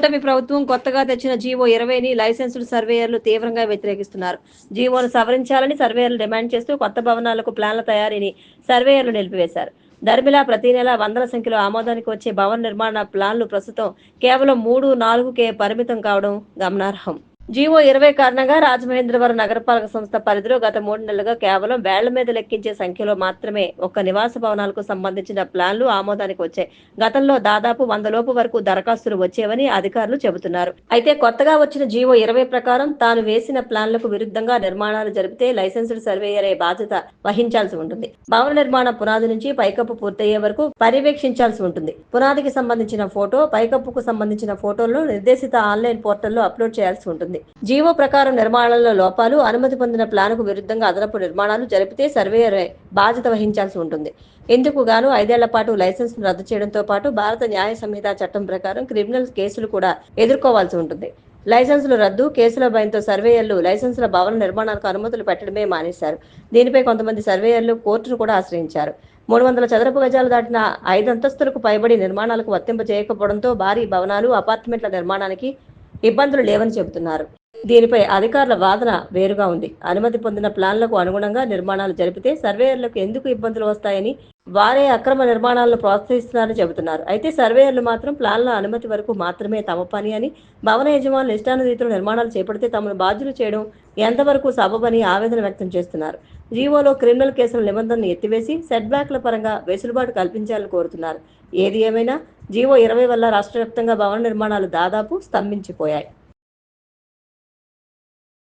కూటమి ప్రభుత్వం కొత్తగా తెచ్చిన జీవో 20ని లైసెన్స్డ్ సర్వేయర్లు తీవ్రంగా వ్యతిరేకిస్తున్నారు. జీవోను సవరించాలని సర్వేయర్లు డిమాండ్ చేస్తూ కొత్త భవనాలకు ప్లాన్ల తయారీని సర్వేయర్లు నిలిపివేశారు. దర్మిలా ప్రతి నెల వందల సంఖ్యలో ఆమోదానికి వచ్చే భవన నిర్మాణ ప్లాన్లు ప్రస్తుతం కేవలం 3-4కే పరిమితం కావడం గమనార్హం. జీవో 20 కారణంగా రాజమహేంద్రవరం నగరపాలక సంస్థ పరిధిలో గత 3 నెలలుగా కేవలం వేళ్ల మీద లెక్కించే సంఖ్యలో మాత్రమే ఒక్క నివాస భవనాలకు సంబంధించిన ప్లాన్లు ఆమోదానికి వచ్చాయి. గతంలో దాదాపు 100 లోపు వరకు దరఖాస్తులు వచ్చేవని అధికారులు చెబుతున్నారు. అయితే కొత్తగా వచ్చిన జీవో 20 ప్రకారం తాను వేసిన ప్లాన్లకు విరుద్ధంగా నిర్మాణాలు జరిపితే లైసెన్స్డ్ సర్వేయరే బాధ్యత వహించాల్సి ఉంటుంది. భవన నిర్మాణ పునాది నుంచి పైకప్పు పూర్తయ్యే వరకు పర్యవేక్షించాల్సి ఉంటుంది. పునాదికి సంబంధించిన ఫోటో, పైకప్పుకు సంబంధించిన ఫోటోలను నిర్దేశిత ఆన్లైన్ పోర్టల్లో అప్లోడ్ చేయాల్సి ఉంటుంది. జీవో ప్రకారం నిర్మాణాలలో లోపాలు, అనుమతి పొందిన ప్లానుకు విరుద్ధంగా అదనపు నిర్మాణాలు జరిపితే సర్వేయరే బాధ్యత వహించాల్సి ఉంటుంది. ఇందుకు గాను 5 ఏళ్ల పాటు లైసెన్స్ రద్దు చేయడంతో పాటు భారత న్యాయ సంహిత చట్టం ప్రకారం క్రిమినల్ కేసులు కూడా ఎదుర్కోవాల్సి ఉంటుంది. లైసెన్సుల రద్దు కేసుల భయంతో సర్వేయర్లు లైసెన్సుల భవన నిర్మాణాలకు అనుమతులు పెట్టడమే మానేశారు. దీనిపై కొంతమంది సర్వేయర్లు కోర్టును కూడా ఆశ్రయించారు. 300 చదరపు గజాలు దాటిన 5 అంతస్తులకు పైబడి నిర్మాణాలకు వర్తింప చేయకపోవడంతో భారీ భవనాలు, అపార్ట్మెంట్ల నిర్మాణానికి ఇబ్బందులు లేవని చెబుతున్నారు. దీనిపై అధికారుల వాదన వేరుగా ఉంది. అనుమతి పొందిన ప్లాన్లకు అనుగుణంగా నిర్మాణాలు జరిపితే సర్వేయర్లకు ఎందుకు ఇబ్బందులు వస్తాయని, వారే అక్రమ నిర్మాణాలను ప్రోత్సహిస్తున్నారని చెబుతున్నారు. అయితే సర్వేయర్లు మాత్రం ప్లాన్ల అనుమతి వరకు మాత్రమే తమ పని అని, భవన యజమానులు ఇష్టానురీతిలో రీతిలో నిర్మాణాలు చేపడితే తమను బాధ్యులు చేయడం ఎంతవరకు సబబని ఆవేదన వ్యక్తం చేస్తున్నారు. జీవోలో క్రిమినల్ కేసుల నిబంధనను ఎత్తివేసి సెట్ బ్యాక్ల పరంగా వెసులుబాటు కల్పించాలని కోరుతున్నారు. ఏది ఏమైనా జీవో 20 వల్ల రాష్ట్ర వ్యాప్తంగా భవన నిర్మాణాలు దాదాపు స్తంభించిపోయాయి.